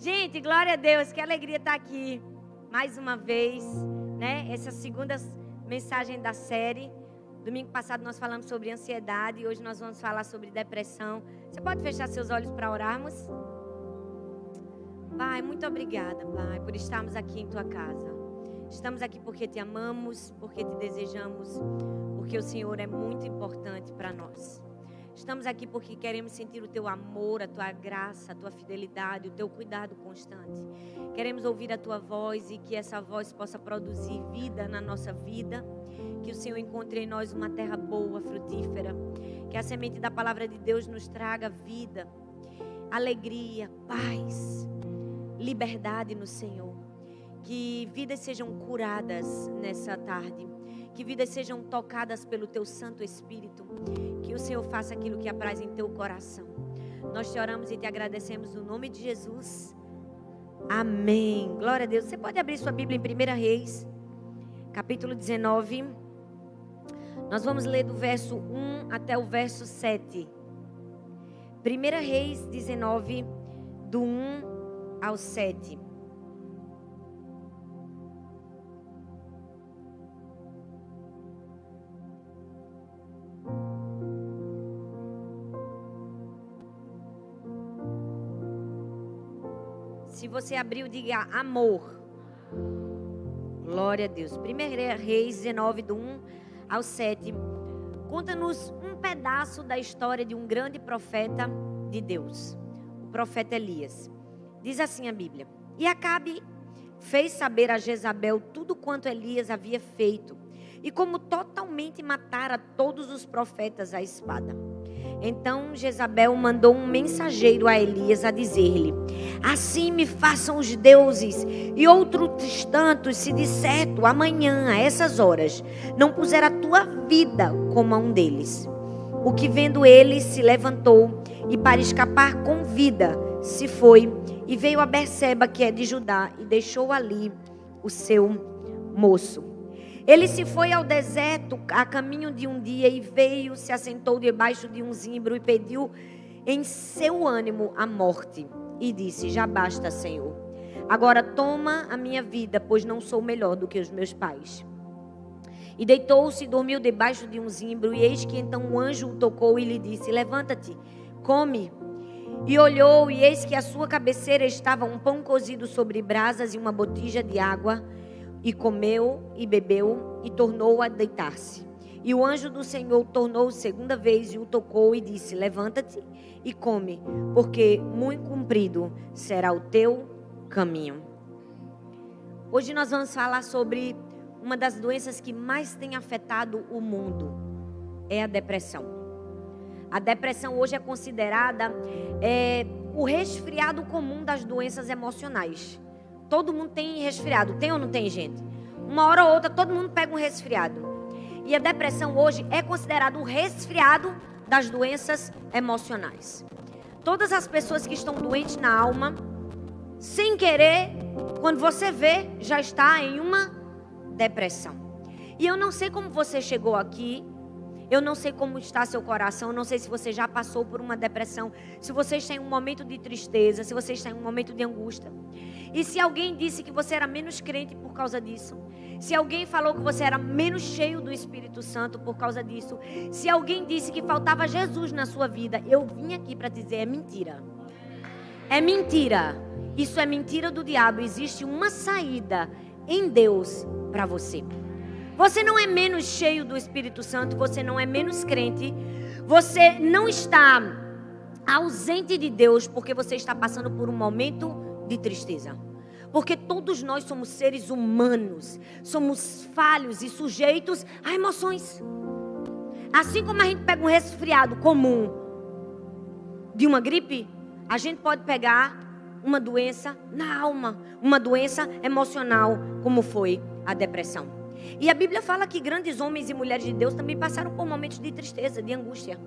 Gente, glória a Deus, que alegria estar aqui mais uma vez, né? Essa segunda mensagem da série. Domingo passado nós falamos sobre ansiedade e hoje nós vamos falar sobre depressão. Você pode fechar seus olhos para orarmos? Pai, muito obrigada, Pai, por estarmos aqui em Tua casa. Estamos aqui porque Te amamos, porque Te desejamos, porque o Senhor é muito importante para nós. Estamos aqui porque queremos sentir o Teu amor, a Tua graça, a Tua fidelidade, o Teu cuidado constante. Queremos ouvir a Tua voz e que essa voz possa produzir vida na nossa vida. Que o Senhor encontre em nós uma terra boa, frutífera. Que a semente da palavra de Deus nos traga vida, alegria, paz, liberdade no Senhor. Que vidas sejam curadas nessa tarde. Que vidas sejam tocadas pelo Teu Santo Espírito. Que o Senhor faça aquilo que apraz em Teu coração. Nós te oramos e te agradecemos no nome de Jesus. Amém. Glória a Deus. Você pode abrir sua Bíblia em 1 Reis, capítulo 19. Nós vamos ler do verso 1 até o verso 7. 1 Reis 19, do 1 ao 7. Se você abriu, diga amor. Glória a Deus. 1 Reis 19, do 1 ao 7. Conta-nos um pedaço da história de um grande profeta de Deus, o profeta Elias. Diz assim a Bíblia: E Acabe fez saber a Jezabel tudo quanto Elias havia feito, e como totalmente matara todos os profetas à espada. Então Jezabel mandou um mensageiro a Elias a dizer-lhe: Assim me façam os deuses e outros tantos, se de certo amanhã a essas horas não puser a tua vida como a um deles. O que vendo ele se levantou e para escapar com vida se foi e veio a Berseba, que é de Judá, e deixou ali o seu moço. Ele se foi ao deserto a caminho de um dia e veio, se assentou debaixo de um zimbro e pediu em seu ânimo a morte. E disse: Já basta, Senhor. Agora toma a minha vida, pois não sou melhor do que os meus pais. E deitou-se e dormiu debaixo de um zimbro. E eis que então um anjo o tocou e lhe disse: Levanta-te, come. E olhou, e eis que à sua cabeceira estava um pão cozido sobre brasas e uma botija de água. E comeu e bebeu e tornou a deitar-se. E o anjo do Senhor tornou segunda vez e o tocou e disse: Levanta-te e come, porque muito comprido será o teu caminho. Hoje nós vamos falar sobre uma das doenças que mais tem afetado o mundo. É a depressão. A depressão hoje é considerada o resfriado comum das doenças emocionais. Todo mundo tem resfriado, tem ou não tem, gente? Uma hora ou outra todo mundo pega um resfriado. E a depressão hoje é considerado o resfriado das doenças emocionais. Todas as pessoas que estão doentes na alma, sem querer, quando você vê, já está em uma depressão. E eu não sei como você chegou aqui, eu não sei como está seu coração, eu não sei se você já passou por uma depressão, se você está em um momento de tristeza, se você está em um momento de angústia. E se alguém disse que você era menos crente por causa disso, se alguém falou que você era menos cheio do Espírito Santo por causa disso, se alguém disse que faltava Jesus na sua vida, eu vim aqui para dizer: é mentira. É mentira. Isso é mentira do diabo. Existe uma saída em Deus para você. Você não é menos cheio do Espírito Santo, você não é menos crente, você não está ausente de Deus porque você está passando por um momento de tristeza. Porque todos nós somos seres humanos, somos falhos e sujeitos a emoções. Assim como a gente pega um resfriado comum de uma gripe, a gente pode pegar uma doença na alma, uma doença emocional, como foi a depressão. E a Bíblia fala que grandes homens e mulheres de Deus também passaram por momentos de tristeza, de angústia.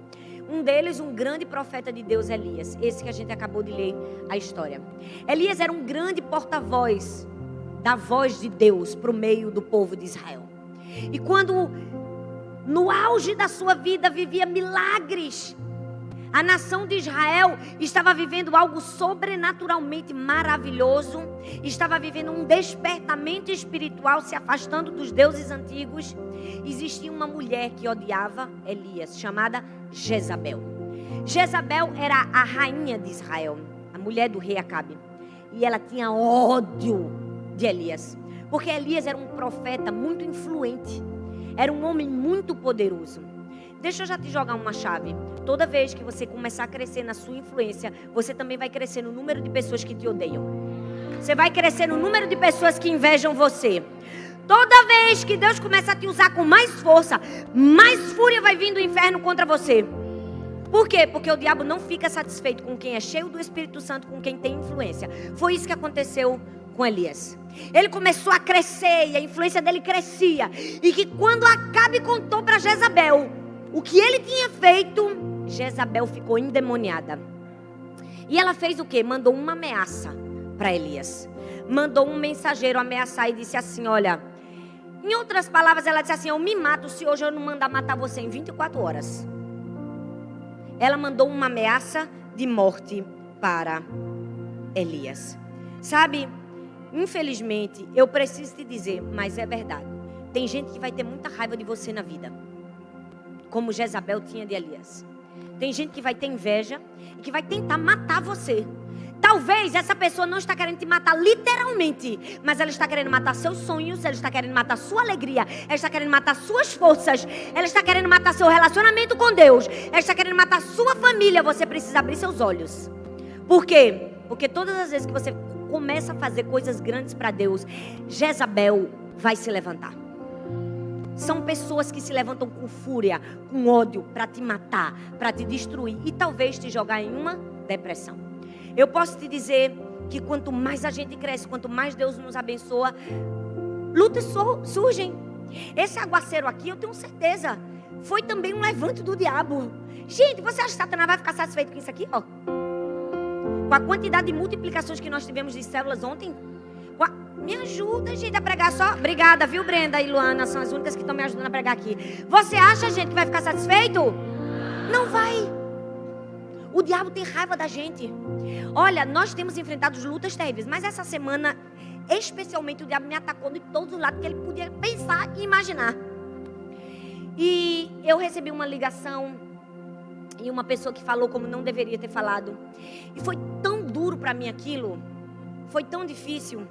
Um deles, um grande profeta de Deus, Elias. Esse que a gente acabou de ler a história. Elias era um grande porta-voz da voz de Deus para o meio do povo de Israel. E quando no auge da sua vida vivia milagres, A nação de Israel estava vivendo algo sobrenaturalmente maravilhoso. Estava vivendo um despertamento espiritual, se afastando dos deuses antigos. Existia uma mulher que odiava Elias, chamada Jezabel. Jezabel era a rainha de Israel, a mulher do rei Acabe. E ela tinha ódio de Elias, porque Elias era um profeta muito influente. Era um homem muito poderoso. Deixa eu já te jogar uma chave. Toda vez que você começar a crescer na sua influência, você também vai crescer no número de pessoas que te odeiam. Você vai crescer no número de pessoas que invejam você. Toda vez que Deus começa a te usar com mais força, mais fúria vai vir do inferno contra você. Por quê? Porque o diabo não fica satisfeito com quem é cheio do Espírito Santo, com quem tem influência. Foi isso que aconteceu com Elias. Ele começou a crescer e a influência dele crescia. E que quando Acabe contou para Jezabel o que ele tinha feito, Jezabel ficou endemoniada. E ela fez o quê? Mandou uma ameaça para Elias. Mandou um mensageiro ameaçar e disse assim, olha... Em outras palavras, ela disse assim, eu me mato se hoje eu não mandar matar você em 24 horas. Ela mandou uma ameaça de morte para Elias. Sabe, infelizmente, eu preciso te dizer, mas é verdade. Tem gente que vai ter muita raiva de você na vida, como Jezabel tinha de Elias. Tem gente que vai ter inveja e que vai tentar matar você. Talvez essa pessoa não está querendo te matar literalmente, mas ela está querendo matar seus sonhos, ela está querendo matar sua alegria, ela está querendo matar suas forças, ela está querendo matar seu relacionamento com Deus, ela está querendo matar sua família. Você precisa abrir seus olhos. Por quê? Porque todas as vezes que você começa a fazer coisas grandes para Deus, Jezabel vai se levantar. São pessoas que se levantam com fúria, com ódio, para te matar, para te destruir e talvez te jogar em uma depressão. Eu posso te dizer que quanto mais a gente cresce, quanto mais Deus nos abençoa, lutas surgem. Esse aguaceiro aqui, eu tenho certeza, foi também um levante do diabo. Gente, você acha que Satanás vai ficar satisfeito com isso aqui? Ó? Com a quantidade de multiplicações que nós tivemos de células ontem? Me ajuda, gente, a pregar só. Obrigada, viu, Brenda e Luana? São as únicas que estão me ajudando a pregar aqui. Você acha, gente, que vai ficar satisfeito? Não vai. O diabo tem raiva da gente. Olha, nós temos enfrentado lutas terríveis, mas essa semana, especialmente, o diabo me atacou de todos os lados que ele podia pensar e imaginar. E eu recebi uma ligação e uma pessoa que falou como não deveria ter falado. E foi tão duro para mim aquilo. Foi tão difícil.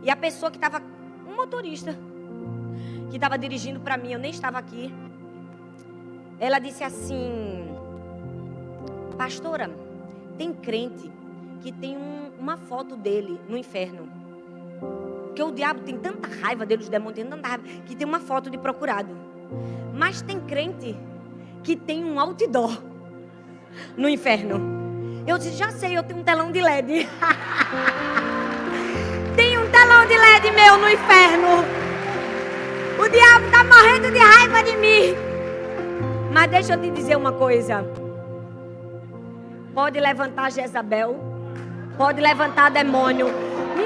E a pessoa que estava, um motorista, que estava dirigindo para mim, eu nem estava aqui. Ela disse assim... Pastora, tem crente que tem uma foto dele no inferno. Porque o diabo tem tanta raiva dele, os demônios têm tanta raiva, que tem uma foto de procurado. Mas tem crente que tem um outdoor no inferno. Eu disse, já sei, eu tenho um telão de LED. Tem um telão de LED meu no inferno. O diabo está morrendo de raiva de mim. Mas deixa eu te dizer uma coisa. Pode levantar Jezabel, pode levantar demônio.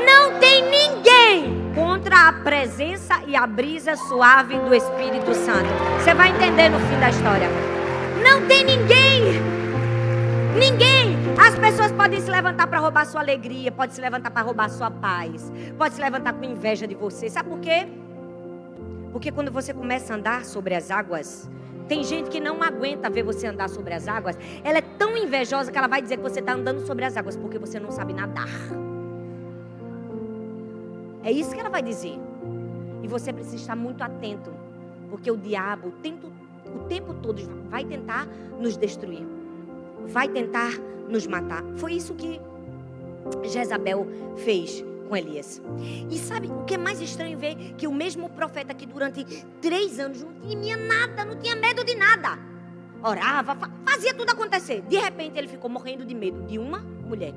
Não tem ninguém contra a presença e a brisa suave do Espírito Santo. Você vai entender no fim da história. Não tem ninguém. Ninguém. As pessoas podem se levantar para roubar sua alegria, podem se levantar para roubar sua paz, pode se levantar com inveja de você. Sabe por quê? Porque quando você começa a andar sobre as águas... Tem gente que não aguenta ver você andar sobre as águas. Ela é tão invejosa que ela vai dizer que você está andando sobre as águas porque você não sabe nadar. É isso que ela vai dizer. E você precisa estar muito atento. Porque o diabo o tempo todo vai tentar nos destruir. Vai tentar nos matar. Foi isso que Jezabel fez com Elias. E sabe o que é mais estranho ver? Que o mesmo profeta que durante 3 anos não tinha nada, não tinha medo de nada. Orava, fazia tudo acontecer. De repente ele ficou morrendo de medo de uma mulher.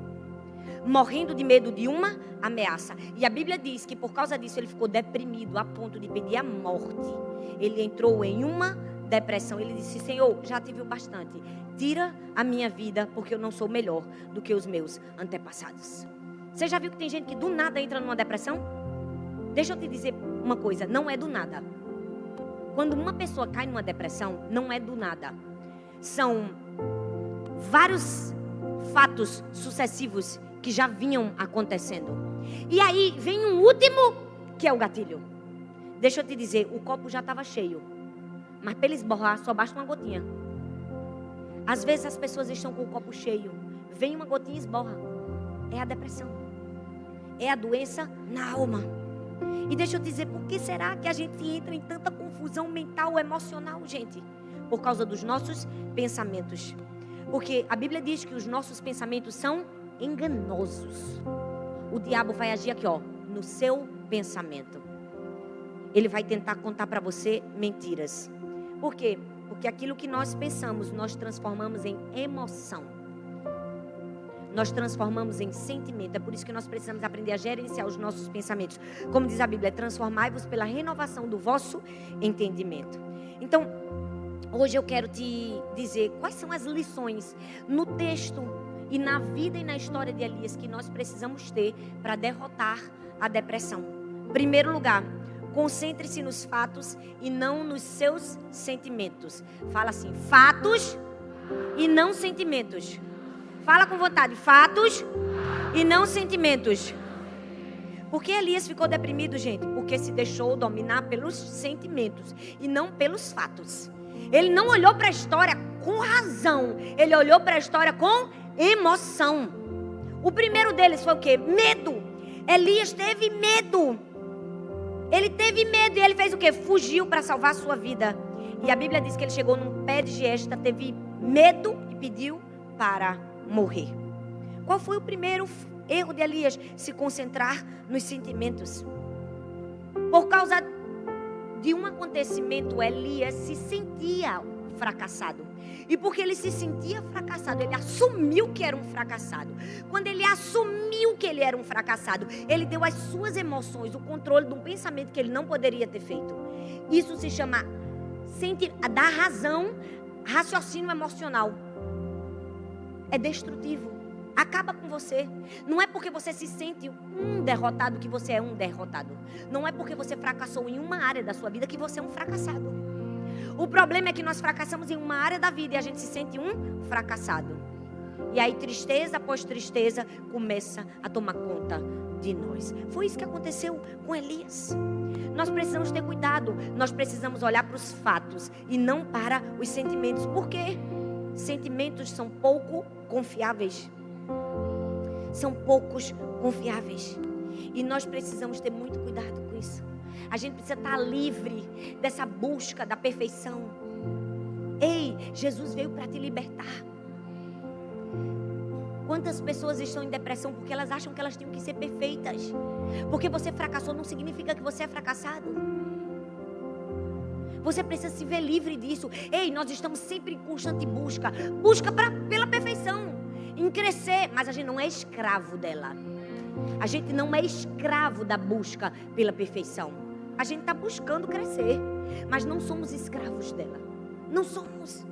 Morrendo de medo de uma ameaça. E a Bíblia diz que por causa disso ele ficou deprimido a ponto de pedir a morte. Ele entrou em uma depressão. Ele disse, Senhor, já tive o bastante. Tira a minha vida porque eu não sou melhor do que os meus antepassados. Você já viu que tem gente que do nada entra numa depressão? Deixa eu te dizer uma coisa, não é do nada. Quando uma pessoa cai numa depressão, não é do nada. São vários fatos sucessivos que já vinham acontecendo. E aí vem um último, que é o gatilho. Deixa eu te dizer, o copo já estava cheio, mas para ele esborrar só basta uma gotinha. Às vezes as pessoas estão com o copo cheio, vem uma gotinha e esborra. É a depressão, é a doença na alma. E deixa eu te dizer, por que será que a gente entra em tanta confusão mental, emocional, gente? Por causa dos nossos pensamentos. Porque a Bíblia diz que os nossos pensamentos são enganosos. O diabo vai agir aqui, ó, no seu pensamento. Ele vai tentar contar para você mentiras. Por quê? Porque aquilo que nós pensamos, nós transformamos em emoção. Nós transformamos em sentimento. É por isso que nós precisamos aprender a gerenciar os nossos pensamentos. Como diz a Bíblia, transformai-vos pela renovação do vosso entendimento. Então, hoje eu quero te dizer quais são as lições no texto e na vida e na história de Elias que nós precisamos ter para derrotar a depressão. Primeiro lugar, concentre-se nos fatos e não nos seus sentimentos. Fala assim, fatos e não sentimentos. Fala com vontade, fatos e não sentimentos. Por que Elias ficou deprimido, gente? Porque se deixou dominar pelos sentimentos e não pelos fatos. Ele não olhou para a história com razão, ele olhou para a história com emoção. O primeiro deles foi o quê? Medo. Elias teve medo. Ele teve medo e ele fez o quê? Fugiu para salvar a sua vida. E a Bíblia diz que ele chegou num pé de giesta, teve medo e pediu para morrer. Qual foi o primeiro erro de Elias? Se concentrar nos sentimentos. Por causa de um acontecimento, Elias se sentia fracassado. E porque ele se sentia fracassado, ele assumiu que era um fracassado. Quando ele assumiu que ele era um fracassado, ele deu às suas emoções o controle de um pensamento que ele não poderia ter feito. Isso se chama dar razão, raciocínio emocional. É destrutivo. Acaba com você. Não é porque você se sente um derrotado que você é um derrotado. Não é porque você fracassou em uma área da sua vida que você é um fracassado. O problema é que nós fracassamos em uma área da vida e a gente se sente um fracassado. E aí tristeza após tristeza começa a tomar conta de nós. Foi isso que aconteceu com Elias. Nós precisamos ter cuidado. Nós precisamos olhar para os fatos e não para os sentimentos. Por quê? Sentimentos são pouco confiáveis. São poucos confiáveis. E nós precisamos ter muito cuidado com isso. A gente precisa estar livre dessa busca da perfeição. Ei, Jesus veio para te libertar. Quantas pessoas estão em depressão porque elas acham que elas têm que ser perfeitas? Porque você fracassou não significa que você é fracassado. Você precisa se ver livre disso. Ei, nós estamos sempre em constante busca. Busca pela perfeição. Em crescer. Mas a gente não é escravo dela. A gente não é escravo da busca pela perfeição. A gente está buscando crescer. Mas não somos escravos dela. Não somos.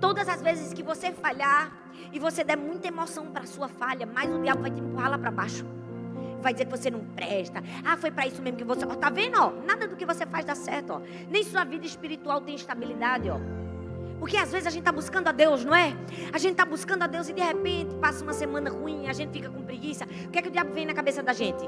Todas as vezes que você falhar e você der muita emoção para a sua falha, mais o diabo vai te empurrar lá para baixo. Vai dizer que você não presta. Ah, foi para isso mesmo que você... Ó, tá vendo? Ó, nada do que você faz dá certo. Ó. Nem sua vida espiritual tem estabilidade. Ó. Porque às vezes a gente está buscando a Deus, não é? A gente está buscando a Deus e de repente passa uma semana ruim, a gente fica com preguiça. O que é que o diabo vem na cabeça da gente?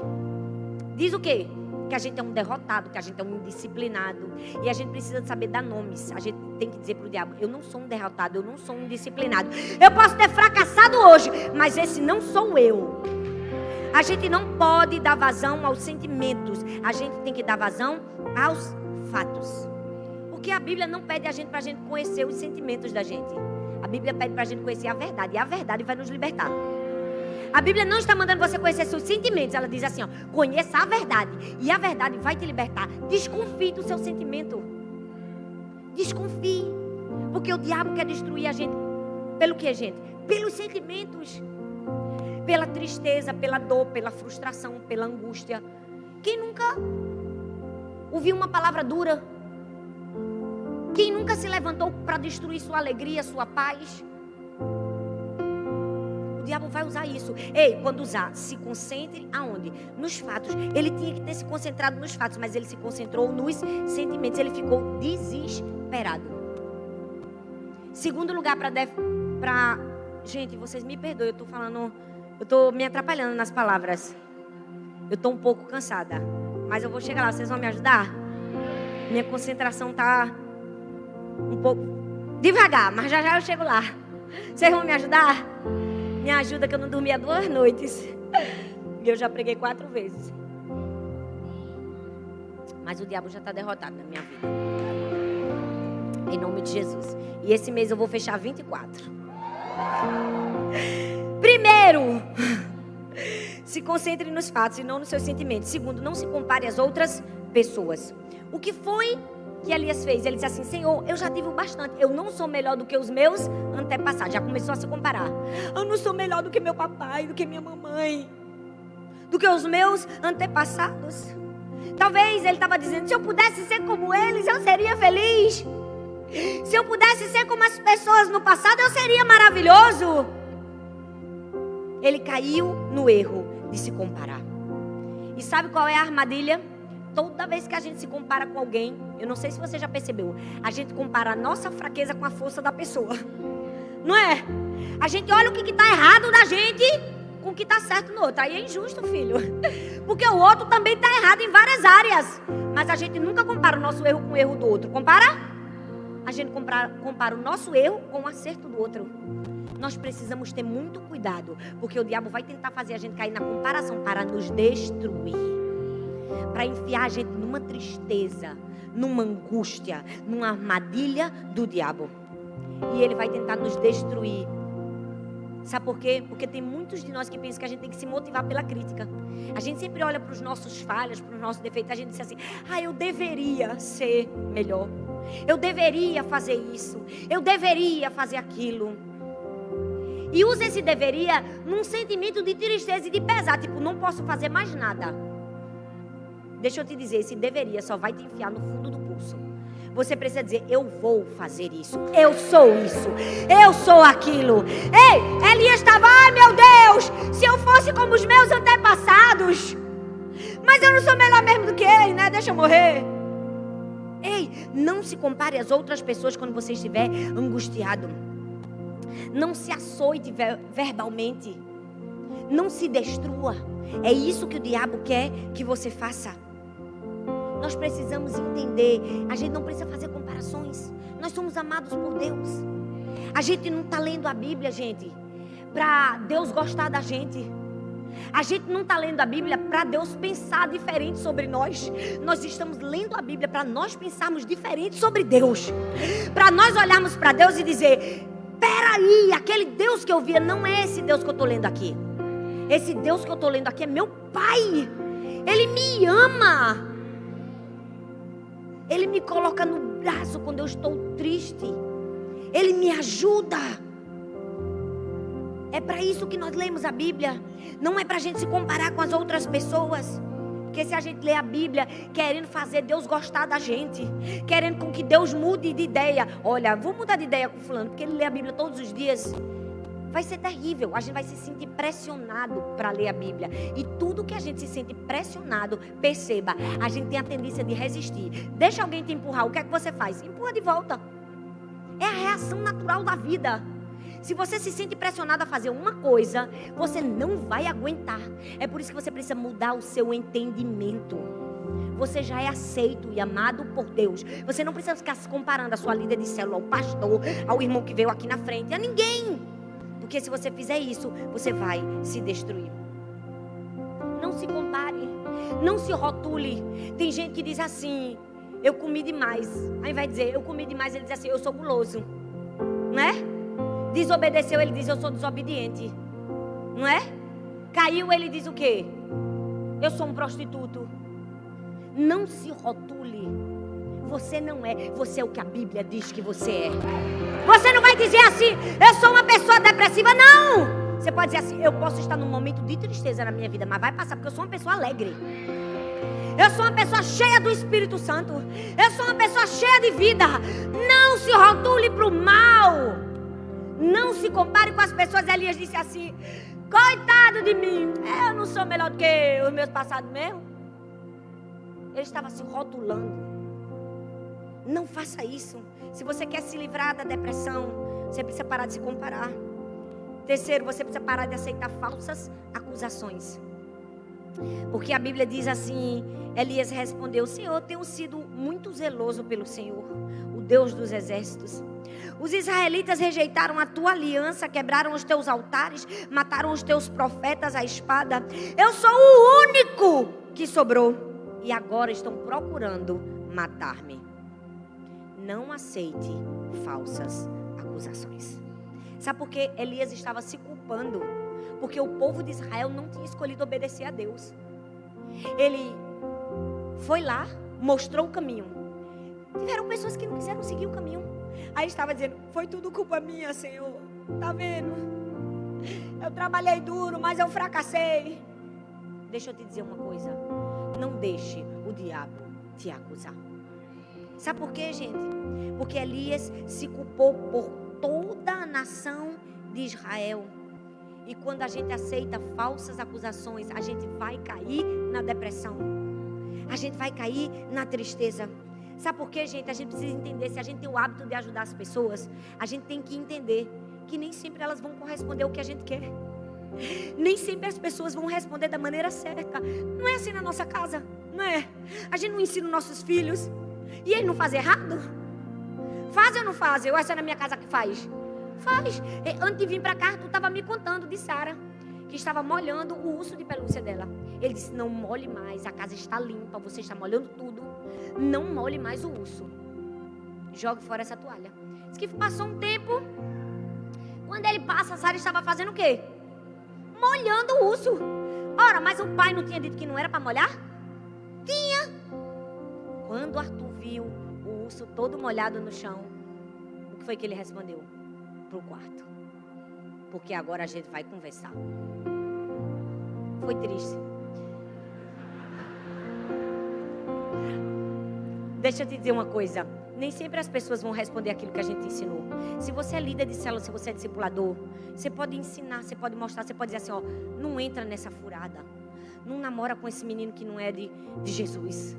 Diz o quê? Que a gente é um derrotado, que a gente é um indisciplinado. E a gente precisa saber dar nomes. A gente tem que dizer para o diabo, eu não sou um derrotado, eu não sou um indisciplinado. Eu posso ter fracassado hoje, mas esse não sou eu. A gente não pode dar vazão aos sentimentos. A gente tem que dar vazão aos fatos. Porque a Bíblia não pede a gente para a gente conhecer os sentimentos da gente. A Bíblia pede para a gente conhecer a verdade. E a verdade vai nos libertar. A Bíblia não está mandando você conhecer seus sentimentos. Ela diz assim, ó, conheça a verdade. E a verdade vai te libertar. Desconfie do seu sentimento. Desconfie. Porque o diabo quer destruir a gente. Pelo que, gente? Pelos sentimentos. Pela tristeza, pela dor, pela frustração, pela angústia. Quem nunca ouviu uma palavra dura? Quem nunca se levantou para destruir sua alegria, sua paz? O diabo vai usar isso. Ei, quando usar, se concentre aonde? Nos fatos. Ele tinha que ter se concentrado nos fatos, mas ele se concentrou nos sentimentos. Ele ficou desesperado. Segundo lugar para Gente, vocês me perdoem, eu tô me atrapalhando nas palavras. Eu tô um pouco cansada, mas eu vou chegar lá, vocês vão me ajudar? Minha concentração tá um pouco devagar, mas já eu chego lá. Vocês vão me ajudar? Me ajuda que eu não dormi há 2 noites. E eu já preguei 4 vezes. Mas o diabo já está derrotado na minha vida. Em nome de Jesus. E esse mês eu vou fechar 24. Primeiro, se concentre nos fatos e não nos seus sentimentos. Segundo, não se compare às outras pessoas. O que foi que Elias fez? Ele disse assim: Senhor, eu já tive o bastante. Eu não sou melhor do que os meus antepassados. Já começou a se comparar. Eu não sou melhor do que meu papai, do que minha mamãe, do que os meus antepassados. Talvez ele estava dizendo: se eu pudesse ser como eles, eu seria feliz. Se eu pudesse ser como as pessoas no passado, eu seria maravilhoso. Ele caiu no erro de se comparar. E sabe qual é a armadilha? Toda vez que a gente se compara com alguém, eu não sei se você já percebeu, a gente compara a nossa fraqueza com a força da pessoa. Não é? A gente olha o que está errado da gente com o que está certo no outro. Aí é injusto, filho. Porque o outro também está errado em várias áreas. Mas a gente nunca compara o nosso erro com o erro do outro. Compara? A gente compara o nosso erro com o acerto do outro. Nós precisamos ter muito cuidado, porque o diabo vai tentar fazer a gente cair na comparação para nos destruir. Para enfiar a gente numa tristeza, numa angústia, numa armadilha do diabo. E ele vai tentar nos destruir. Sabe por quê? Porque tem muitos de nós que pensam que a gente tem que se motivar pela crítica. A gente sempre olha para os nossos falhas, para os nossos defeitos. A gente diz assim: eu deveria ser melhor. Eu deveria fazer isso. Eu deveria fazer aquilo. E usa esse deveria num sentimento de tristeza e de pesar. Tipo, não posso fazer mais nada. Deixa eu te dizer, esse deveria só vai te enfiar no fundo do poço. Você precisa dizer: eu vou fazer isso. Eu sou isso. Eu sou aquilo. Ei, Elias estava: ai meu Deus, se eu fosse como os meus antepassados. Mas eu não sou melhor mesmo do que ele, né? Deixa eu morrer. Ei, não se compare às outras pessoas quando você estiver angustiado. Não se açoite verbalmente. Não se destrua. É isso que o diabo quer que você faça. Nós precisamos entender. A gente não precisa fazer comparações. Nós somos amados por Deus. A gente não está lendo a Bíblia, gente, para Deus gostar da gente. A gente não está lendo a Bíblia para Deus pensar diferente sobre nós. Nós estamos lendo a Bíblia para nós pensarmos diferente sobre Deus. Para nós olharmos para Deus e dizer: peraí, aquele Deus que eu via não é esse Deus que eu estou lendo aqui. Esse Deus que eu estou lendo aqui é meu Pai. Ele me ama. Ele me coloca no braço quando eu estou triste. Ele me ajuda. É para isso que nós lemos a Bíblia. Não é para a gente se comparar com as outras pessoas. Porque se a gente lê a Bíblia querendo fazer Deus gostar da gente, querendo com que Deus mude de ideia. Olha, vou mudar de ideia com fulano, porque ele lê a Bíblia todos os dias. Vai ser terrível. A gente vai se sentir pressionado para ler a Bíblia. E tudo que a gente se sente pressionado, perceba, a gente tem a tendência de resistir. Deixa alguém te empurrar, o que é que você faz? Empurra de volta. É a reação natural da vida. Se você se sente pressionado a fazer uma coisa, você não vai aguentar. É por isso que você precisa mudar o seu entendimento. Você já é aceito e amado por Deus. Você não precisa ficar se comparando a sua líder de célula, ao pastor, ao irmão que veio aqui na frente, a ninguém. Porque se você fizer isso, você vai se destruir. Não se compare. Não se rotule. Tem gente que diz assim: eu comi demais. Aí vai dizer: eu comi demais. Ele diz assim: eu sou guloso. Não é? Desobedeceu, ele diz: eu sou desobediente. Não é? Caiu, ele diz o quê? Eu sou um prostituto. Não se rotule. Você não é. Você é o que a Bíblia diz que você é. Você não vai dizer assim: eu sou uma pessoa depressiva. Não. Você pode dizer assim: eu posso estar num momento de tristeza na minha vida, mas vai passar, porque eu sou uma pessoa alegre. Eu sou uma pessoa cheia do Espírito Santo. Eu sou uma pessoa cheia de vida. Não se rotule para o mal. Não se compare com as pessoas. Elias disse assim: coitado de mim, eu não sou melhor do que os meus passados mesmo. Ele estava se rotulando. Não faça isso. Se você quer se livrar da depressão, você precisa parar de se comparar. Terceiro, você precisa parar de aceitar falsas acusações. Porque a Bíblia diz assim, Elias respondeu: Senhor, eu tenho sido muito zeloso pelo Senhor, o Deus dos exércitos. Os israelitas rejeitaram a tua aliança, quebraram os teus altares, mataram os teus profetas à espada. Eu sou o único que sobrou e agora estão procurando matar-me. Não aceite falsas acusações. Sabe por que Elias estava se culpando? Porque o povo de Israel não tinha escolhido obedecer a Deus. Ele foi lá, mostrou o caminho. Tiveram pessoas que não quiseram seguir o caminho. Aí estava dizendo: foi tudo culpa minha, Senhor. Tá vendo? Eu trabalhei duro, mas eu fracassei. Deixa eu te dizer uma coisa. Não deixe o diabo te acusar. Sabe por quê, gente? Porque Elias se culpou por toda a nação de Israel. E quando a gente aceita falsas acusações, a gente vai cair na depressão. A gente vai cair na tristeza. Sabe por quê, gente? A gente precisa entender, se a gente tem o hábito de ajudar as pessoas, a gente tem que entender que nem sempre elas vão corresponder ao que a gente quer. Nem sempre as pessoas vão responder da maneira certa. Não é assim na nossa casa, não é? A gente não ensina os nossos filhos. E eles não fazem errado? Fazem ou não fazem? Ou é só na minha casa que faz? Faz. Antes de vir para cá, tu estava me contando de Sara, que estava molhando o urso de pelúcia dela. Ele disse: não molhe mais, a casa está limpa, você está molhando tudo. Não molhe mais o urso. Jogue fora essa toalha. Diz que passou um tempo. Quando ele passa, Sara estava fazendo o quê? Molhando o urso. Ora, mas o pai não tinha dito que não era para molhar? Tinha. Quando Arthur viu o urso todo molhado no chão, o que foi que ele respondeu? Pro quarto. Porque agora a gente vai conversar. Foi triste. Deixa eu te dizer uma coisa. Nem sempre as pessoas vão responder aquilo que a gente ensinou. Se você é líder de célula, se você é discipulador, você pode ensinar, você pode mostrar, você pode dizer assim, ó, não entra nessa furada. Não namora com esse menino que não é de Jesus.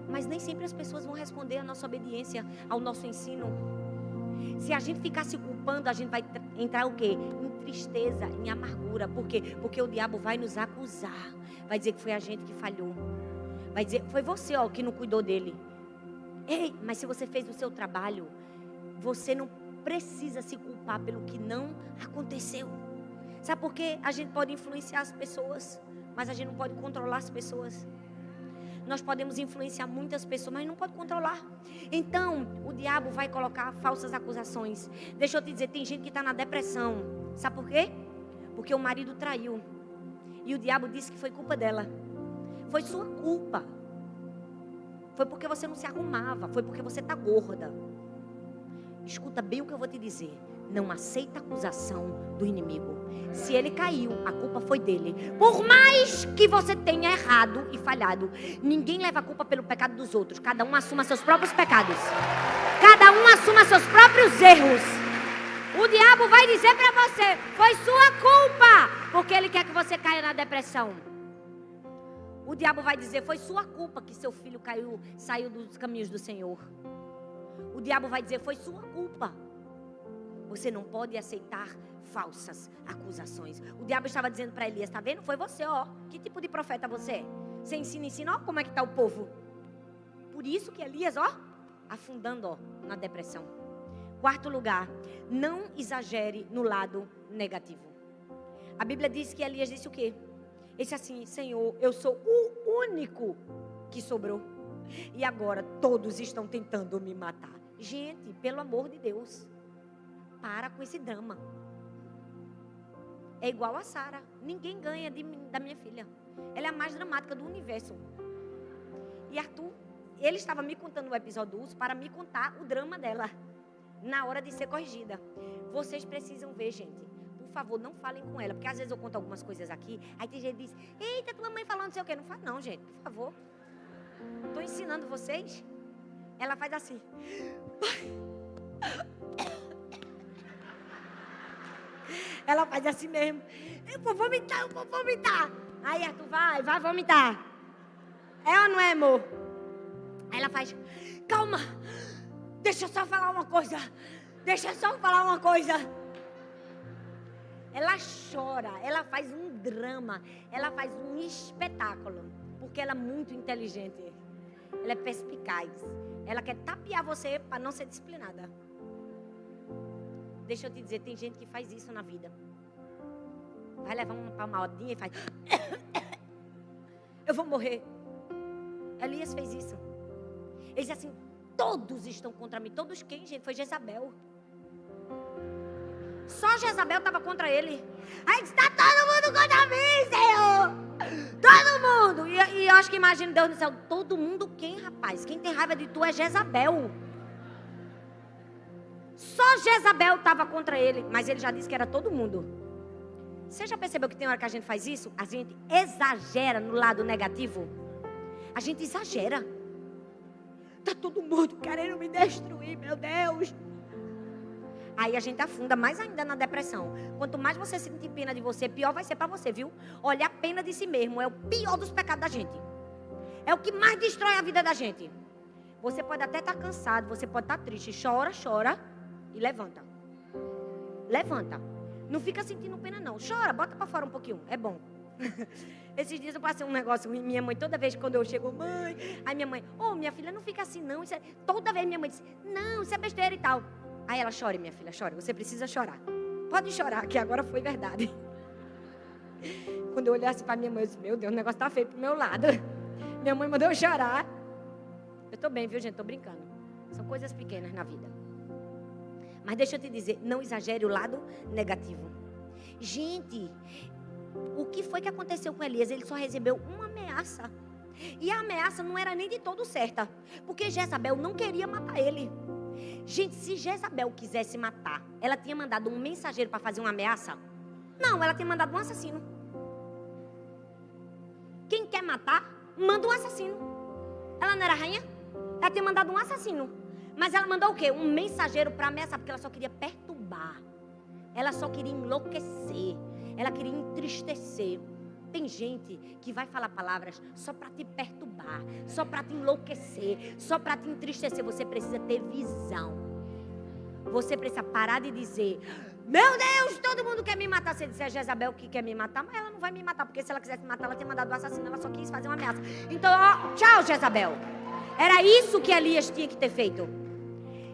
Mas nem sempre as pessoas vão responder a nossa obediência, ao nosso ensino. Se a gente ficar se culpando, a gente vai entrar o quê? Em tristeza, em amargura. Por quê? Porque o diabo vai nos acusar. Vai dizer que foi a gente que falhou. Vai dizer, foi você, ó, que não cuidou dele. Ei, mas se você fez o seu trabalho, você não precisa se culpar pelo que não aconteceu. Sabe por quê? A gente pode influenciar as pessoas, mas a gente não pode controlar as pessoas. Nós podemos influenciar muitas pessoas, mas não pode controlar. Então, o diabo vai colocar falsas acusações. Deixa eu te dizer, tem gente que está na depressão. Sabe por quê? Porque o marido traiu. E o diabo disse que foi culpa dela. Foi sua culpa. Foi porque você não se arrumava. Foi porque você está gorda. Escuta bem o que eu vou te dizer. Não aceita a acusação do inimigo. Se ele caiu, a culpa foi dele. Por mais que você tenha errado e falhado, ninguém leva a culpa pelo pecado dos outros. Cada um assuma seus próprios pecados. Cada um assuma seus próprios erros. O diabo vai dizer para você, foi sua culpa, porque ele quer que você caia na depressão. O diabo vai dizer, foi sua culpa que seu filho saiu dos caminhos do Senhor. O diabo vai dizer, foi sua culpa. Você não pode aceitar falsas acusações. O diabo estava dizendo para Elias, tá vendo? Foi você, ó. Que tipo de profeta você é? Você ensina, ó, como é que está o povo. Por isso que Elias, ó, afundando, ó, na depressão. Quarto lugar, não exagere no lado negativo. A Bíblia diz que Elias disse o quê? Ele disse assim, Senhor, eu sou o único que sobrou. E agora todos estão tentando me matar. Gente, pelo amor de Deus. Para com esse drama. É igual a Sara. Ninguém ganha da minha filha. Ela é a mais dramática do universo. E Arthur, ele estava me contando o episódio do urso para me contar o drama dela. Na hora de ser corrigida. Vocês precisam ver, gente. Por favor, não falem com ela. Porque às vezes eu conto algumas coisas aqui. Aí tem gente que diz, eita, tua mãe falando não sei o quê. Não fala não, gente. Por favor. Estou ensinando vocês. Ela faz assim. Ela faz assim mesmo. Eu vou vomitar, eu vou vomitar. Aí Arthur, vai vomitar. É ou não é, amor? Aí ela faz, calma. Deixa eu só falar uma coisa. ela chora, ela faz um drama, ela faz um espetáculo, porque ela é muito inteligente, ela é perspicaz, ela quer tapear você para não ser disciplinada. Deixa eu te dizer, tem gente que faz isso na vida. Vai levar uma palmadinha e faz... Eu vou morrer. Elias fez isso. Ele disse assim, todos estão contra mim. Todos quem, gente? Foi Jezabel. Só Jezabel estava contra ele. Aí disse, está todo mundo contra mim, Senhor. Todo mundo. E eu acho que imagina Deus no céu. Todo mundo quem, rapaz? Quem tem raiva de tu é Jezabel. Só Jezabel estava contra ele. Mas ele já disse que era todo mundo. Você já percebeu que tem hora que a gente faz isso? A gente exagera no lado negativo. A gente exagera. Está todo mundo querendo me destruir, meu Deus. Aí a gente afunda mais ainda na depressão. Quanto mais você sentir pena de você, pior vai ser para você, viu? Olha, a pena de si mesmo é o pior dos pecados da gente. É o que mais destrói a vida da gente. Você pode até estar cansado, você pode estar triste. Chora, chora e levanta. Levanta. Não fica sentindo pena, não. Chora, bota pra fora um pouquinho. É bom. Esses dias eu passei um negócio. Minha mãe, toda vez quando eu chego, mãe... Aí minha mãe, minha filha, não fica assim, não. Toda vez minha mãe diz, não, isso é besteira e tal. Aí ela, chore, minha filha, chore. Você precisa chorar. Pode chorar, que agora foi verdade. Quando eu olhei assim pra minha mãe, eu disse, meu Deus, o negócio tá feio pro meu lado. Minha mãe mandou eu chorar. Eu tô bem, viu, gente? Tô brincando. São coisas pequenas na vida. Mas deixa eu te dizer, não exagere o lado negativo. Gente, o que foi que aconteceu com Elias? Ele só recebeu uma ameaça. E a ameaça não era nem de todo certa. Porque Jezabel não queria matar ele. Gente, se Jezabel quisesse matar, ela tinha mandado um mensageiro para fazer uma ameaça? Não, ela tinha mandado um assassino. Quem quer matar, manda um assassino. Ela não era rainha? Ela tinha mandado um assassino. Mas ela mandou o quê? Um mensageiro para ameaçar, porque ela só queria perturbar. Ela só queria enlouquecer. Ela queria entristecer. Tem gente que vai falar palavras só para te perturbar, só para te enlouquecer, só para te entristecer. Você precisa ter visão. Você precisa parar de dizer, meu Deus, todo mundo quer me matar. Se disser Jezabel que quer me matar, mas ela não vai me matar, porque se ela quisesse me matar, ela tinha mandado o assassino, ela só quis fazer uma ameaça. Então, tchau, Jezabel. Era isso que Elias tinha que ter feito.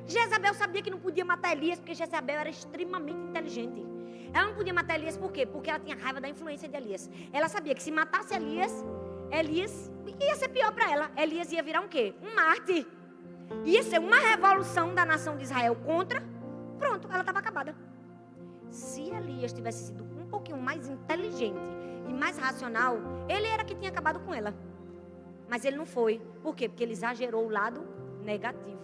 Jezabel sabia que não podia matar Elias, porque Jezabel era extremamente inteligente. Ela não podia matar Elias por quê? Porque ela tinha raiva da influência de Elias. Ela sabia que se matasse Elias ia ser pior para ela. Elias ia virar um quê? Um mártir. Ia ser uma revolução da nação de Israel contra. Pronto, ela estava acabada. Se Elias tivesse sido um pouquinho mais inteligente e mais racional, ele era que tinha acabado com ela. Mas ele não foi. Por quê? Porque ele exagerou o lado negativo.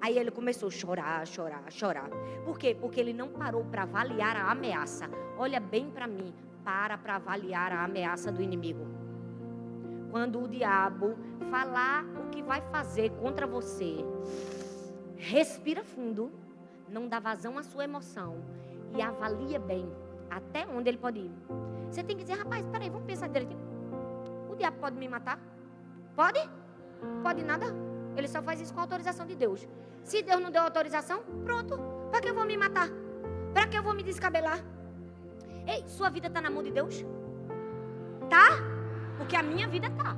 Aí ele começou a chorar, chorar, chorar. Por quê? Porque ele não parou para avaliar a ameaça. Olha bem para mim. Para avaliar a ameaça do inimigo. Quando o diabo falar o que vai fazer contra você, respira fundo, não dá vazão à sua emoção e avalia bem até onde ele pode ir. Você tem que dizer, rapaz, peraí, vamos pensar direitinho. O diabo pode me matar? Pode? Pode nada? Ele só faz isso com a autorização de Deus. Se Deus não deu autorização, pronto. Para que eu vou me matar? Para que eu vou me descabelar? Ei, sua vida está na mão de Deus? Tá? Porque a minha vida tá.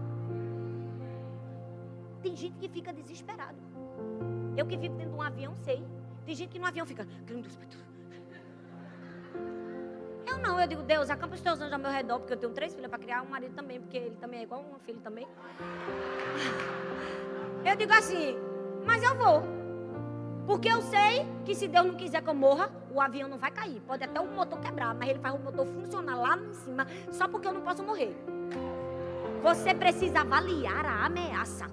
Tem gente que fica desesperado. Eu que fico dentro de um avião, sei. Tem gente que no avião fica... Eu não, eu digo, Deus, acampa os teus anjos ao meu redor, porque eu tenho 3 filhos para criar, um marido também, porque ele também é igual um filho também. Eu digo assim, mas eu vou. Porque eu sei que se Deus não quiser que eu morra, o avião não vai cair. Pode até o motor quebrar, mas ele faz o motor funcionar lá em cima, só porque eu não posso morrer. Você precisa avaliar a ameaça.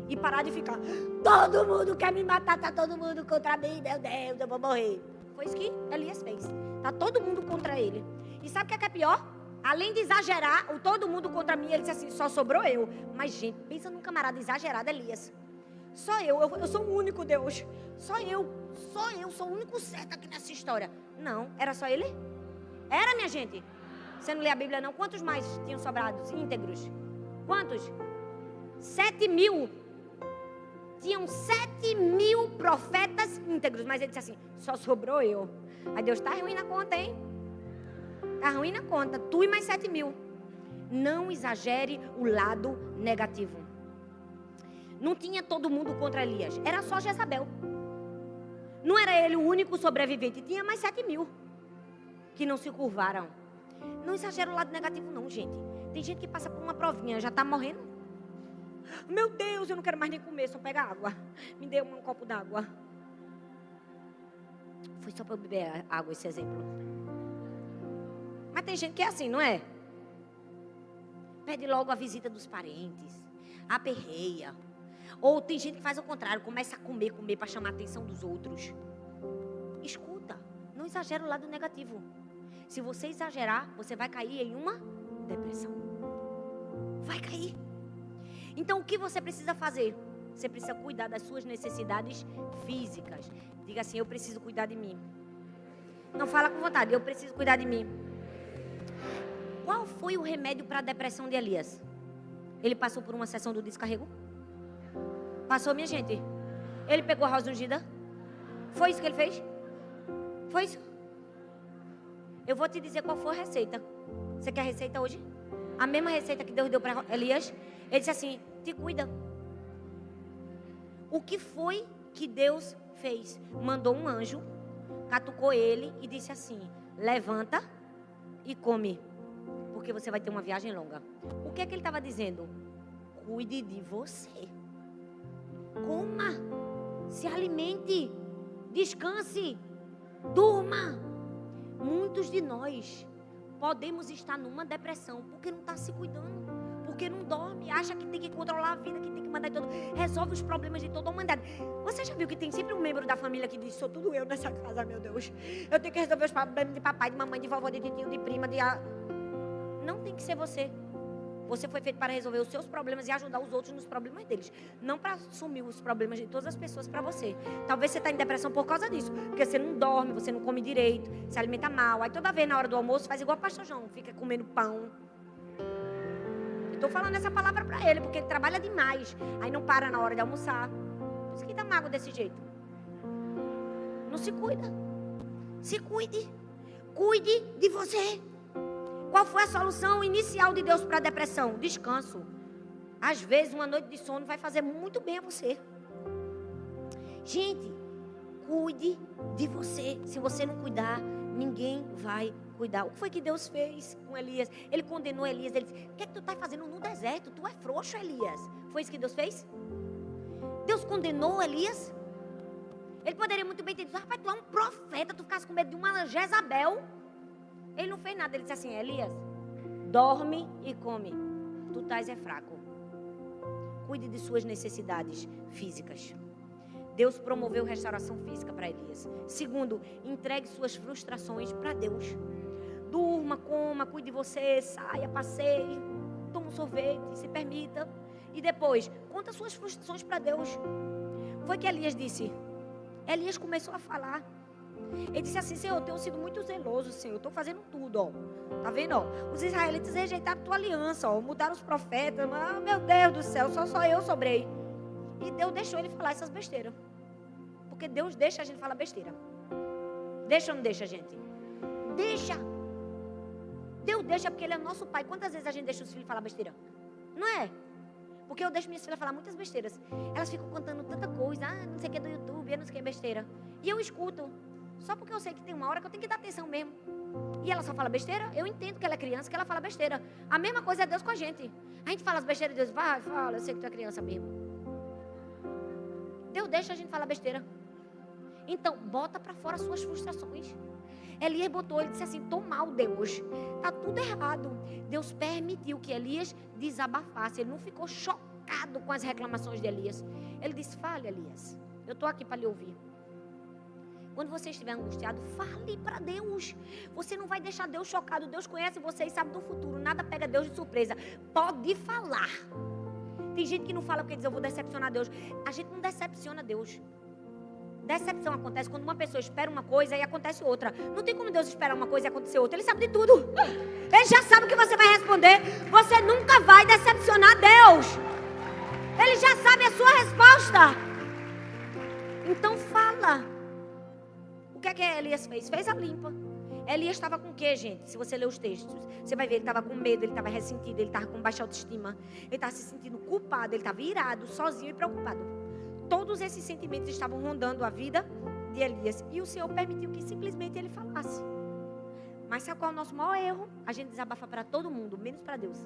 E parar de ficar, todo mundo quer me matar, tá todo mundo contra mim, meu Deus, eu vou morrer. Foi isso que Elias fez. Tá todo mundo contra ele. E sabe o que é pior? Além de exagerar, o todo mundo contra mim, ele disse assim, só sobrou eu. Mas, gente, pensa num camarada exagerado, Elias. Só eu sou o único Deus. Só eu sou o único certo aqui nessa história. Não, era só ele? Era, minha gente. Você não lê a Bíblia, não? Quantos mais tinham sobrado íntegros? Quantos? 7.000. Tinham 7.000 profetas íntegros. Mas ele disse assim, só sobrou eu. Aí Deus, tá ruim na conta, hein? Arruína a conta. Tu e mais 7 mil. Não exagere o lado negativo. Não tinha todo mundo contra Elias. Era só Jezabel. Não era ele o único sobrevivente. Tinha mais 7 mil que não se curvaram. Não exagera o lado negativo não, gente. Tem gente que passa por uma provinha, já está morrendo. Meu Deus, eu não quero mais nem comer, só pega água. Me dê um copo d'água. Foi só para eu beber água esse exemplo. Mas tem gente que é assim, não é? Pede logo a visita dos parentes. Aperreia. Ou tem gente que faz o contrário, começa a comer para chamar a atenção dos outros. Escuta, não exagera o lado negativo. Se você exagerar, você vai cair em uma depressão. Vai cair. Então, o que você precisa fazer? Você precisa cuidar das suas necessidades físicas. Diga assim, eu preciso cuidar de mim. Não fala com vontade, eu preciso cuidar de mim. Qual foi o remédio para a depressão de Elias? Ele passou por uma sessão do descarrego? Passou, minha gente? Ele pegou a rosa ungida? Foi isso que ele fez? Foi isso? Eu vou te dizer qual foi a receita. Você quer a receita hoje? A mesma receita que Deus deu para Elias. Ele disse assim, te cuida. O que foi que Deus fez? Mandou um anjo, catucou ele e disse assim, levanta e come, porque você vai ter uma viagem longa. O que é que ele estava dizendo? Cuide de você. Coma, se alimente, descanse, durma. Muitos de nós podemos estar numa depressão porque não está se cuidando, porque não dorme, acha que tem que controlar a vida, que tem que mandar tudo, resolve os problemas de toda a humanidade. Você já viu que tem sempre um membro da família que diz, sou tudo eu nessa casa, meu Deus. Eu tenho que resolver os problemas de papai, de mamãe, de vovó, de tio, de prima, Não tem que ser você. Você foi feito para resolver os seus problemas e ajudar os outros nos problemas deles. Não para assumir os problemas de todas as pessoas para você. Talvez você está em depressão por causa disso. Porque você não dorme, você não come direito, se alimenta mal. Aí toda vez na hora do almoço faz igual o pastor João. Fica comendo pão. Estou falando essa palavra para ele, porque ele trabalha demais. Aí não para na hora de almoçar. Por isso que dá mágoa desse jeito. Não se cuida. Se cuide. Cuide de você. Qual foi a solução inicial de Deus para a depressão? Descanso. Às vezes, uma noite de sono vai fazer muito bem a você. Gente, cuide de você. Se você não cuidar, ninguém vai cuidar. O que foi que Deus fez com Elias? Ele condenou Elias. Ele disse, o que é que tu está fazendo no deserto? Tu é frouxo, Elias. Foi isso que Deus fez? Deus condenou Elias? Ele poderia muito bem ter dito, rapaz, tu é um profeta, tu ficasse com medo de uma Jezabel. Ele não fez nada, ele disse assim, Elias, dorme e come, tu estás é fraco. Cuide de suas necessidades físicas. Deus promoveu restauração física para Elias. Segundo, entregue suas frustrações para Deus. Durma, coma, cuide de você, saia, passeie, toma um sorvete, se permita. E depois, conta suas frustrações para Deus. Foi que Elias disse. Elias começou a falar. Ele disse assim, Senhor, eu tenho sido muito zeloso, Senhor, eu estou fazendo tudo, ó. Tá vendo, ó? Os israelitas rejeitaram tua aliança, ó. Mudaram os profetas, mas, meu Deus do céu, só eu sobrei. E Deus deixou ele falar essas besteiras. Porque Deus deixa a gente falar besteira. Deixa ou não deixa, gente? Deixa. Deus deixa porque Ele é nosso Pai. Quantas vezes a gente deixa os filhos falar besteira? Não é? Porque eu deixo minhas filhas falar muitas besteiras. Elas ficam contando tanta coisa. Não sei o que do YouTube, não sei o que besteira. E eu escuto. Só porque eu sei que tem uma hora que eu tenho que dar atenção mesmo. E ela só fala besteira. Eu entendo que ela é criança, que ela fala besteira. A mesma coisa é Deus com a gente. A gente fala as besteiras e Deus vai, fala, eu sei que tu é criança mesmo. Deus deixa a gente falar besteira. Então, bota para fora suas frustrações. Elias botou, ele disse assim, tô mal, Deus. Tá tudo errado. Deus permitiu que Elias desabafasse. Ele não ficou chocado com as reclamações de Elias. Ele disse, fale, Elias. Eu tô aqui para lhe ouvir. Quando você estiver angustiado, fale para Deus. Você não vai deixar Deus chocado. Deus conhece você e sabe do futuro. Nada pega Deus de surpresa. Pode falar. Tem gente que não fala porque diz, eu vou decepcionar Deus. A gente não decepciona Deus. Decepção acontece quando uma pessoa espera uma coisa e acontece outra. Não tem como Deus esperar uma coisa e acontecer outra. Ele sabe de tudo. Ele já sabe o que você vai responder. Você nunca vai decepcionar Deus. Ele já sabe a sua resposta. Então fala. O que é que Elias fez? Fez a limpa. Elias estava com o quê, gente? Se você ler os textos, você vai ver, ele estava com medo, ele estava ressentido, ele estava com baixa autoestima, ele estava se sentindo culpado, ele estava irado, sozinho e preocupado. Todos esses sentimentos estavam rondando a vida de Elias. E o Senhor permitiu que simplesmente ele falasse. Mas sabe qual é o nosso maior erro? A gente desabafa para todo mundo, menos para Deus.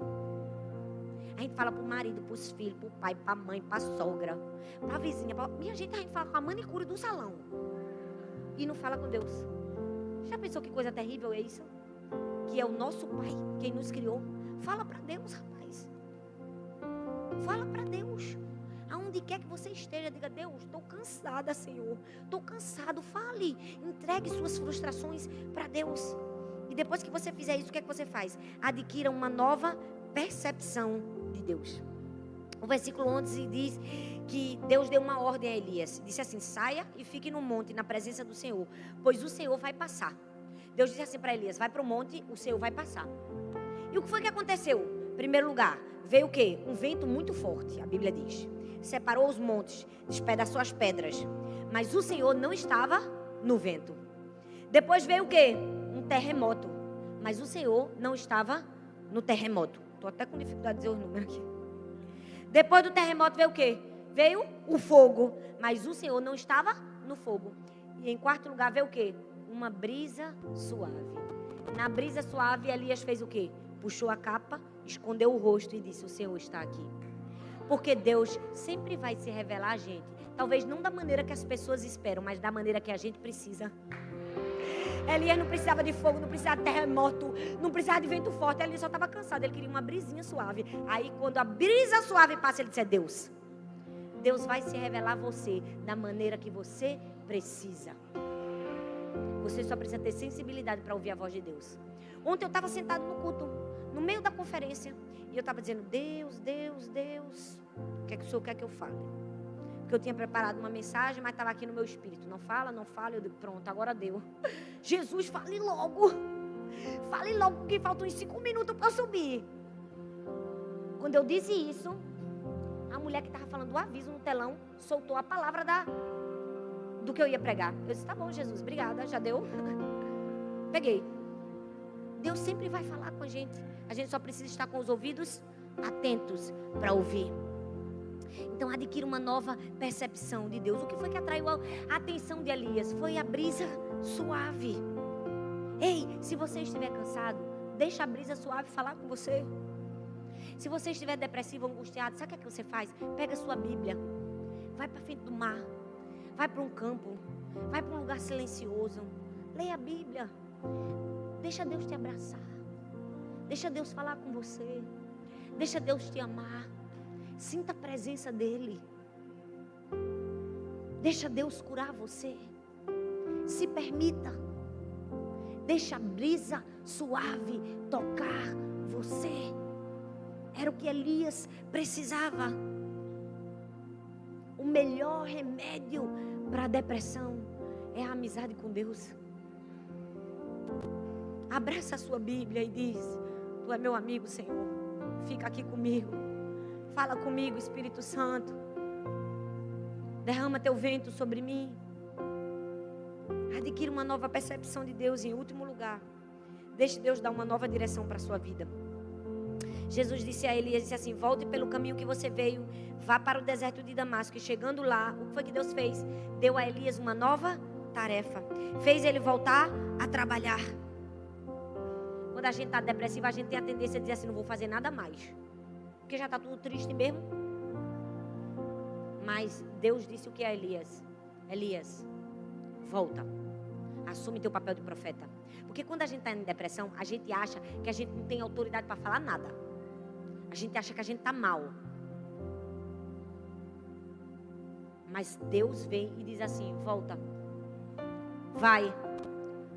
A gente fala para o marido, para os filhos, para o pai, para a mãe, para a sogra, para a vizinha. Minha gente, a gente fala com a manicure do salão. E não fala com Deus. Já pensou que coisa terrível é isso? Que é o nosso Pai, quem nos criou. Fala para Deus, rapaz. Fala para Deus. Aonde quer que você esteja, diga: Deus, estou cansada, Senhor. Estou cansado. Fale. Entregue suas frustrações para Deus. E depois que você fizer isso, o que é que você faz? Adquira uma nova percepção de Deus. O versículo 11 diz que Deus deu uma ordem a Elias. Disse assim: saia e fique no monte, na presença do Senhor, pois o Senhor vai passar. Deus disse assim para Elias: vai para o monte, o Senhor vai passar. E o que foi que aconteceu? Em primeiro lugar, veio o quê? Um vento muito forte, a Bíblia diz. Separou os montes, despedaçou as pedras. Mas o Senhor não estava no vento. Depois veio o quê? Um terremoto. Mas o Senhor não estava no terremoto. Estou até com dificuldade de dizer os números aqui. Depois do terremoto veio o quê? Veio o fogo. Mas o Senhor não estava no fogo. E em quarto lugar veio o quê? Uma brisa suave. Na brisa suave, Elias fez o quê? Puxou a capa, escondeu o rosto e disse: o Senhor está aqui. Porque Deus sempre vai se revelar a gente. Talvez não da maneira que as pessoas esperam, mas da maneira que a gente precisa. Elias não precisava de fogo, não precisava de terremoto, não precisava de vento forte. Elias só estava cansado, ele queria uma brisinha suave. Aí quando a brisa suave passa, ele disse: é Deus. Deus vai se revelar a você da maneira que você precisa. Você só precisa ter sensibilidade para ouvir a voz de Deus. Ontem eu estava sentado no culto, no meio da conferência, e eu estava dizendo: Deus, Deus, Deus, o que é que o Senhor quer que eu fale? Porque eu tinha preparado uma mensagem, mas estava aqui no meu espírito: não fala, não fala. Eu digo: pronto, agora deu. Jesus, fale logo. Fale logo, porque faltam uns 5 minutos para eu subir. Quando eu disse isso, a mulher que estava falando o aviso no telão soltou a palavra do que eu ia pregar. Eu disse: tá bom, Jesus, obrigada, já deu. Peguei. Deus sempre vai falar com a gente. A gente só precisa estar com os ouvidos atentos para ouvir. Então adquira uma nova percepção de Deus. O que foi que atraiu a atenção de Elias? Foi a brisa suave. Ei, se você estiver cansado, deixa a brisa suave falar com você. Se você estiver depressivo, angustiado, sabe o que você faz? Pega a sua Bíblia, vai para frente do mar, vai para um campo, vai para um lugar silencioso, leia a Bíblia. Deixa Deus te abraçar. Deixa Deus falar com você. Deixa Deus te amar. Sinta a presença dEle. Deixa Deus curar você. Se permita. Deixa a brisa suave tocar você. Era o que Elias precisava. O melhor remédio para a depressão é a amizade com Deus. Abraça a sua Bíblia e diz: tu é meu amigo, Senhor. Fica aqui comigo. Fala comigo, Espírito Santo. Derrama teu vento sobre mim. Adquira uma nova percepção de Deus. Em último lugar, deixe Deus dar uma nova direção para a sua vida. Jesus disse a Elias, disse assim: volte pelo caminho que você veio, vá para o deserto de Damasco. E chegando lá, o que foi que Deus fez? Deu a Elias uma nova tarefa. Fez ele voltar a trabalhar. Quando a gente está depressivo, a gente tem a tendência a dizer assim: não vou fazer nada mais, porque já está tudo triste mesmo. Mas Deus disse o que a Elias? Elias, volta, assume teu papel de profeta. Porque quando a gente está em depressão, a gente acha que a gente não tem autoridade para falar nada. A gente acha que a gente está mal. Mas Deus vem e diz assim: volta, vai,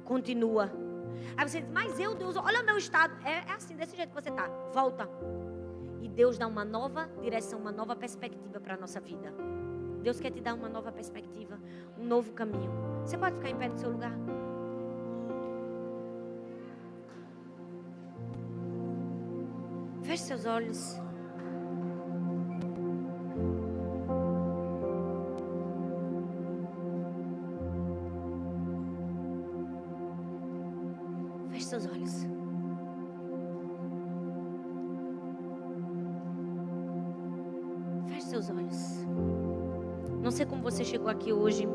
continua. Aí você diz: mas Deus, olha o meu estado. É assim, desse jeito que você está. Volta. E Deus dá uma nova direção, uma nova perspectiva para a nossa vida. Deus quer te dar uma nova perspectiva, um novo caminho. Você pode ficar em pé no seu lugar? Feche seus olhos. seus olhos. Feche seus olhos. Não sei como você chegou aqui hoje.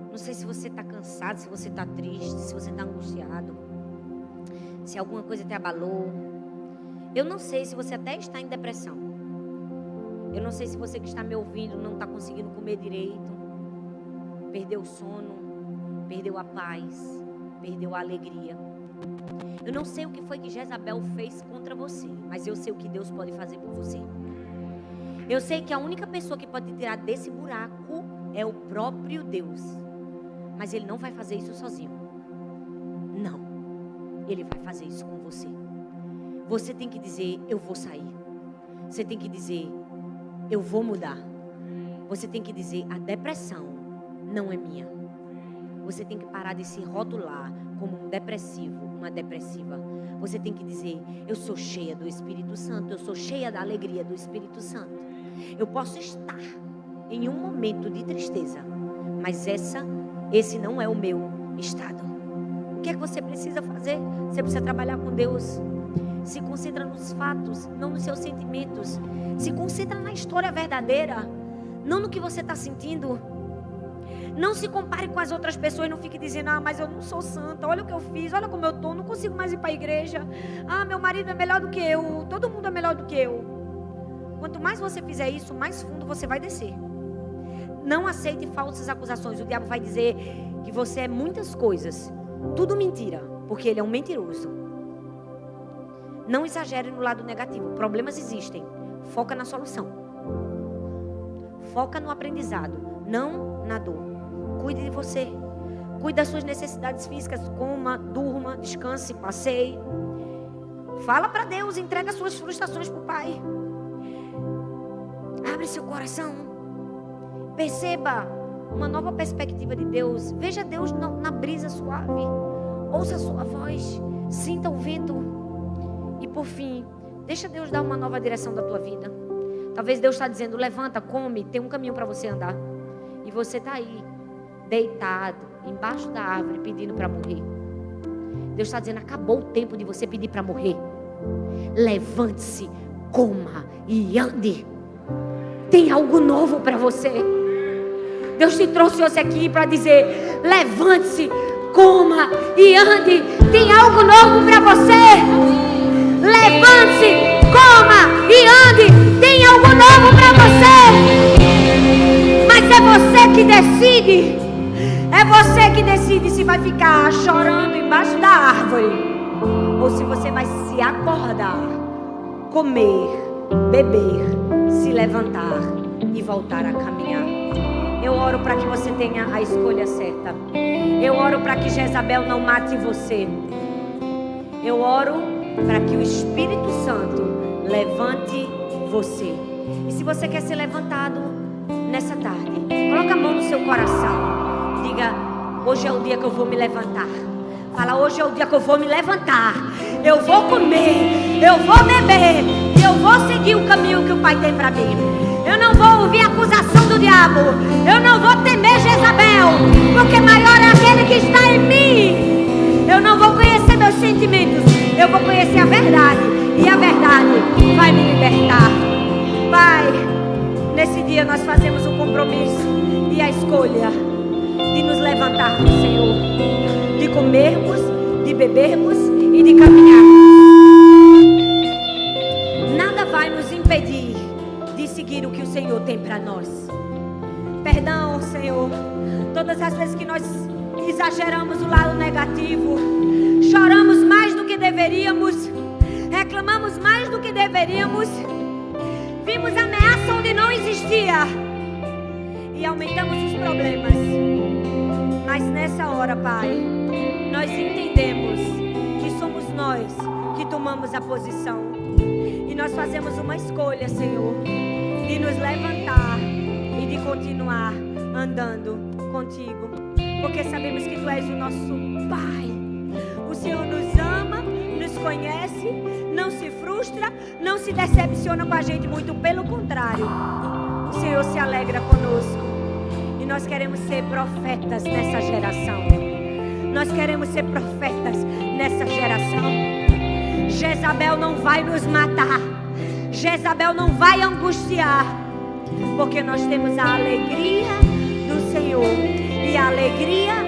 Não sei se você está cansado, se você está triste, se você está angustiado, se alguma coisa te abalou. Eu não sei se você até está em depressão. Eu não sei se você que está me ouvindo não está conseguindo comer direito, perdeu o sono, perdeu a paz, perdeu a alegria. Eu não sei o que foi que Jezabel fez contra você, mas eu sei o que Deus pode fazer por você. Eu sei que a única pessoa que pode te tirar desse buraco é o próprio Deus. Mas Ele não vai fazer isso sozinho. Não. Ele vai fazer isso com você. Você tem que dizer, eu vou sair. Você tem que dizer, eu vou mudar. Você tem que dizer, a depressão não é minha. Você tem que parar de se rotular como um depressivo, uma depressiva. Você tem que dizer, eu sou cheia do Espírito Santo. Eu sou cheia da alegria do Espírito Santo. Eu posso estar em um momento de tristeza, mas esse não é o meu estado. O que é que você precisa fazer? Você precisa trabalhar com Deus. Se concentra nos fatos, não nos seus sentimentos. Se concentra na história verdadeira, não no que você está sentindo. Não se compare com as outras pessoas. Não fique dizendo, mas eu não sou santa. Olha o que eu fiz, olha como eu estou. Não consigo mais ir para a igreja. Meu marido é melhor do que eu. Todo mundo é melhor do que eu. Quanto mais você fizer isso, mais fundo você vai descer. Não aceite falsas acusações. O diabo vai dizer que você é muitas coisas. Tudo mentira, porque ele é um mentiroso. Não exagere no lado negativo. Problemas existem. Foca na solução. Foca no aprendizado, não na dor. Cuide de você. Cuide das suas necessidades físicas. Coma, durma, descanse, passeie. Fala para Deus, entrega suas frustrações para o Pai. Abre seu coração. Perceba uma nova perspectiva de Deus. Veja Deus na brisa suave. Ouça a sua voz. Sinta o vento. E por fim, deixa Deus dar uma nova direção da tua vida. Talvez Deus está dizendo, levanta, come, tem um caminho para você andar. E você está aí, deitado, embaixo da árvore, pedindo para morrer. Deus está dizendo, acabou o tempo de você pedir para morrer. Levante-se, coma e ande. Tem algo novo para você. Deus te trouxe hoje aqui para dizer, levante-se, coma e ande. Tem algo novo para você. Levante-se, coma e ande. Tem algo novo para você. Mas é você que decide. É você que decide se vai ficar chorando embaixo da árvore ou se você vai se acordar, comer, beber, se levantar e voltar a caminhar. Eu oro para que você tenha a escolha certa. Eu oro para que Jezabel não mate você. Eu oro para que o Espírito Santo levante você. E se você quer ser levantado nessa tarde, coloca a mão no seu coração. Diga, hoje é o dia que eu vou me levantar. Fala, hoje é o dia que eu vou me levantar. Eu vou comer, eu vou beber, eu vou seguir o caminho que o Pai tem para mim. Eu não vou ouvir a acusação do diabo. Eu não vou temer Jezabel, porque maior é aquele que está em mim. Eu não vou conhecer meus sentimentos. Eu vou conhecer a verdade. E a verdade vai me libertar. Pai, nesse dia nós fazemos um compromisso e a escolha de nos levantarmos, Senhor, de comermos, de bebermos e de caminharmos. Nada vai nos impedir de seguir o que o Senhor tem para nós. Perdão, Senhor, todas as vezes que nós exageramos o lado negativo, choramos mais do que deveríamos, reclamamos mais do que deveríamos, vimos ameaça onde não existia e aumentamos os problemas. Mas nessa hora, Pai, nós entendemos que somos nós que tomamos a posição e nós fazemos uma escolha, Senhor, de nos levantar e de continuar andando contigo, porque sabemos que Tu és o nosso Pai. O Senhor nos ama, nos conhece, não se frustra, não se decepciona com a gente, muito pelo contrário. O Senhor se alegra conosco e nós queremos ser profetas nessa geração. Nós queremos ser profetas nessa geração. Jezabel não vai nos matar. Jezabel não vai angustiar. Porque nós temos a alegria do Senhor. E a alegria